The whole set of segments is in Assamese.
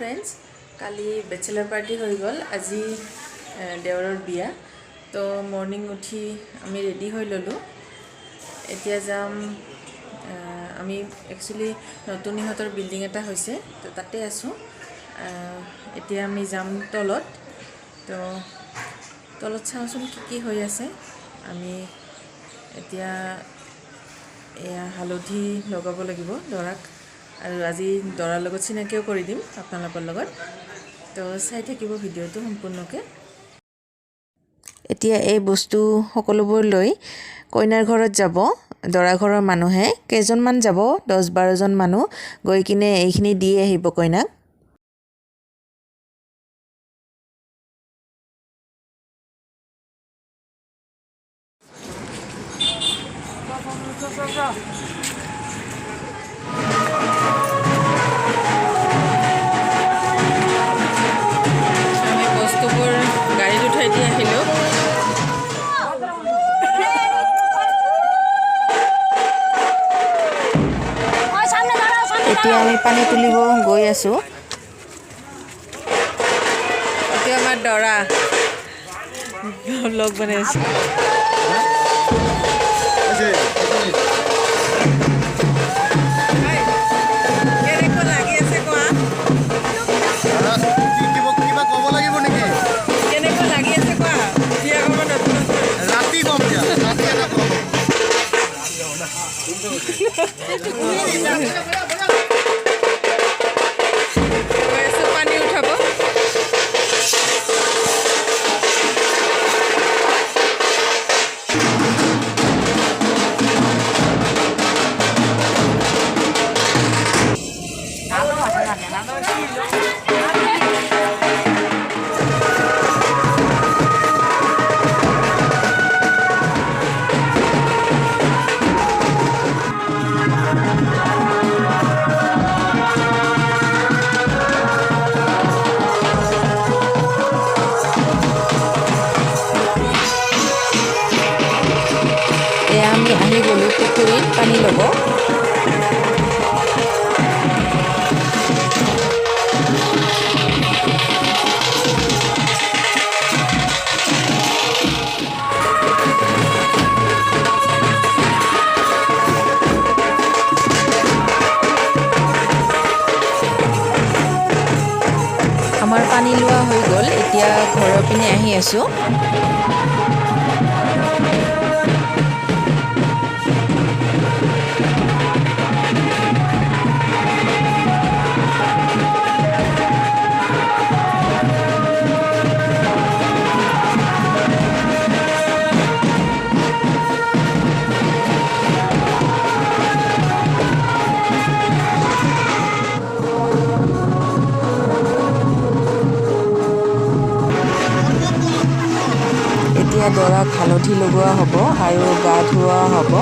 फ्रेंड्स काली बैचलर पार्टी हो गल आज देवरर बिया तो मॉर्निंग उठी आमी रेडी हो ललो एतिया जाम आमी एक्चुअली नतुन इहतर बिल्डिंग एटा होइसे तो ताते आसो एतिया आमी जाम तलत तो तलत चाওচোন কি হৈ আছে आमी एतिया एया हालधि लगाब লাগিব दराक আৰু আজি দৰাৰ লগত চিনাকিও কৰি দিম আপোনালোকৰ লগত তো চাই থাকিব ভিডিওটো সম্পূৰ্ণকে এতিয়া এই বস্তু সকলোবোৰ লৈ কইনাৰ ঘৰত যাব দৰা ঘৰৰ মানুহে কেজনমান যাব 10-12 জন মানুহ গৈ কিনে এইখিনি দি আহিব কইনাক এতিয়া আমি পানী তুলিব গৈ আছো এতিয়া আমাৰ দৰা ব্লগ বনাই আছে पानी लग आमार पानी लोआ हो गल एतिया घर पिने आही आसो दरा हालधि लगुआ हब और गा धुआ हब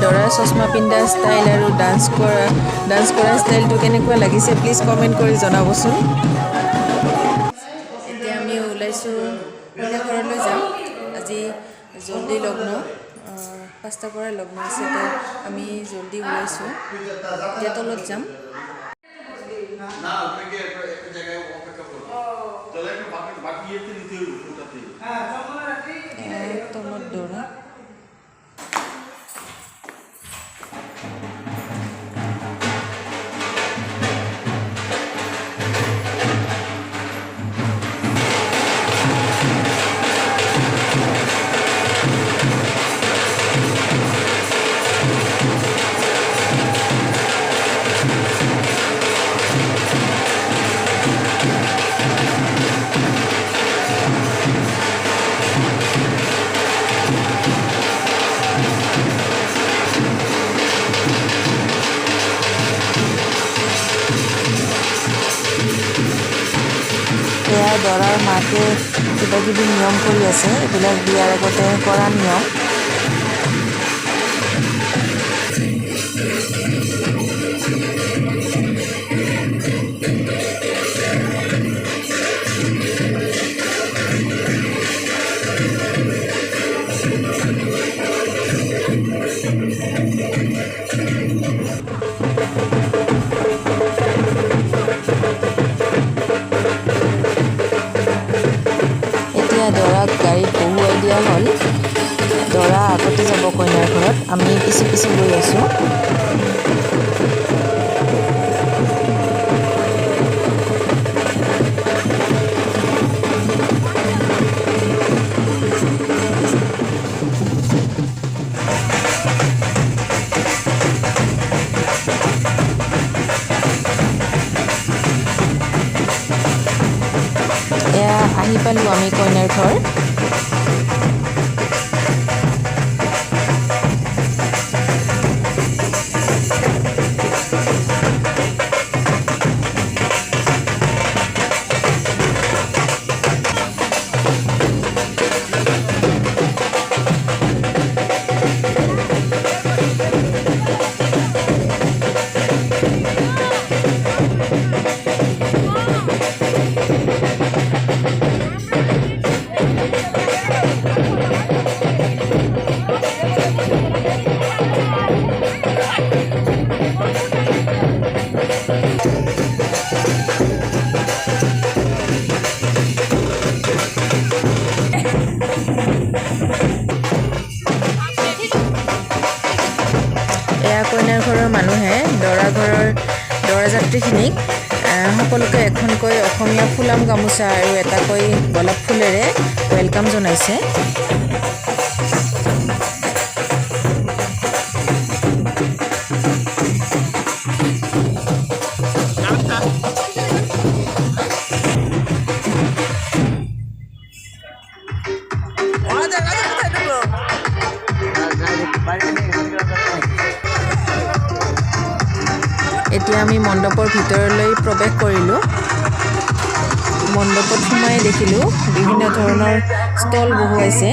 दरा चश्मा पिंधा स्टाइल और डांस करा स्टाइल तो केनेकुवा लागिसे प्लीज कमेंट कर जनाबसुन एतिया आमी ओलाइसु कन्या घरলৈ যাম আজি जल्दी लग्न 5টাৰ পৰা লগ্ন আছে তো আমি জলদি ওলাইছোঁ এতিয়া তলত যাম তলত দৌৰা দৰাৰ মাকে কিবা কিবি নিয়ম কৰি আছে এইবিলাক বিয়াৰ আগতে কৰা নিয়ম দৰাক গাড়ীত বহুৱাই দিয়া হ'ল দৰা আগতে যাব কইনাৰ ঘৰত আমি পিছে পিছে গৈ আছোঁ আহি পালোঁ আমি কইনাৰ ঘৰ কইনাৰ ঘৰৰ মানুহে দৰাযাত্ৰীখিনিক সকলোকে এখনকৈ অসমীয়া ফুলাম গামোচা আৰু এটাকৈ গোলাপ ফুলেৰে ওয়েলকাম জনাইছে এতিয়া আমি মণ্ডপৰ ভিতৰলৈ প্ৰৱেশ কৰিলোঁ মণ্ডপত সোমাই দেখিলোঁ বিভিন্ন ধৰণৰ ষ্টল বহুৱাইছে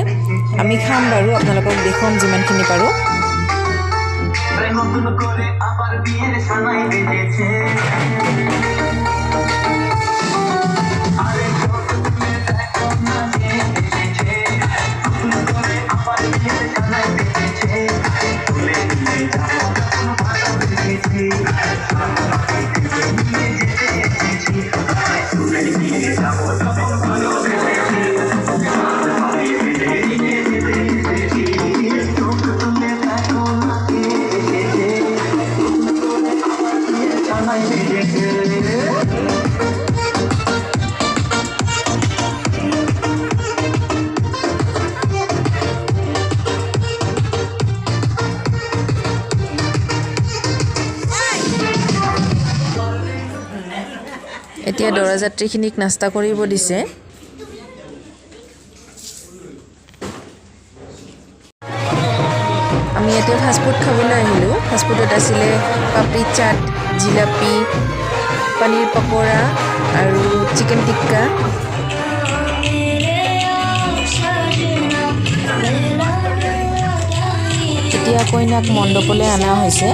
আমি খাম বাৰু আপোনালোকক দেখুৱাম যিমানখিনি পাৰোঁ এতিয়া দৰাযাত্ৰীখিনিক নাস্তা কৰিব দিছে আমি এতিয়া ফাষ্টফুড খাবলৈ আহিলোঁ ফাষ্টফুডত আছিলে পাপৰি চাট জিলাপি পনীৰ পকৰা আৰু চিকেন টিক্কা এতিয়া কইনাক মণ্ডপলৈ অনা হৈছে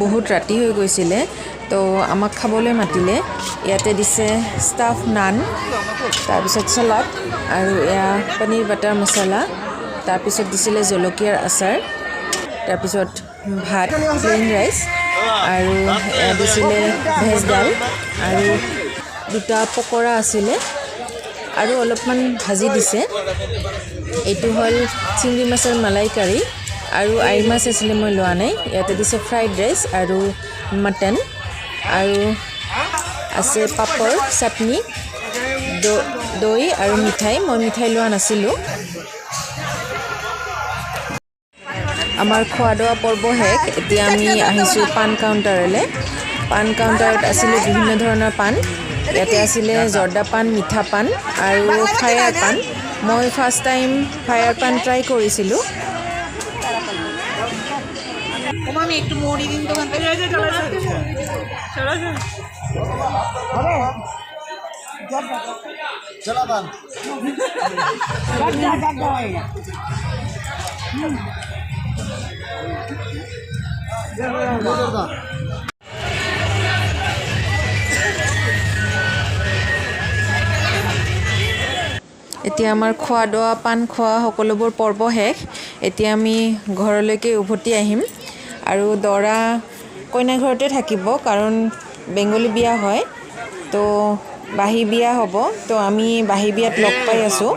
বহুত ৰাতি হৈ গৈছিলে তো আমাক খাবলৈ মাতিলে ইয়াতে দিছে ষ্টাফ নান তাৰপিছত সালাড আৰু এয়া পনীৰ বাটাৰ মছলা তাৰপিছত দিছিলে জলকীয়াৰ আচাৰ তাৰপিছত ভাত প্লেইন ৰাইচ আৰু এয়া দিছিলে ভেজ ডাল আৰু দুটা পকৰা আছিলে আৰু অলপমান ভাজি দিছে এইটো হ'ল চিংৰি মাছৰ মালাই কাৰী আৰু আই মাছ আছিলে মই লোৱা নাই ইয়াতে দিছে ফ্ৰাইড ৰাইচ আৰু মটন আৰু আছে পাপৰ চাটনি দৈ আৰু মিঠাই মই মিঠাই লোৱা নাছিলোঁ আমাৰ খোৱা দোৱা পৰ্ব শেষ এতিয়া আমি আহিছোঁ পান কাউণ্টাৰলৈ পান কাউণ্টাৰত আছিলে বিভিন্ন ধৰণৰ পান ইয়াতে আছিলে জৰ্দা পান মিঠা পান আৰু ফায়াৰ পান মই ফাৰ্ষ্ট টাইম ফায়াৰ পান ট্ৰাই কৰিছিলোঁ আমি একটু মুড়ি দিন দোকান থেকে এতিয়া আমাৰ খোৱা দোৱা পান খোৱা সকলোবোৰ পৰ্ব শেষ এতিয়া আমি ঘৰলৈকে উভতি আহিম আৰু দৰা কইনা ঘৰতে থাকিব কাৰণ বেংগলী বিয়া হয় তো বাহি বিয়া হ'ব তো আমি বাহি বিয়াত লগ পাই আছোঁ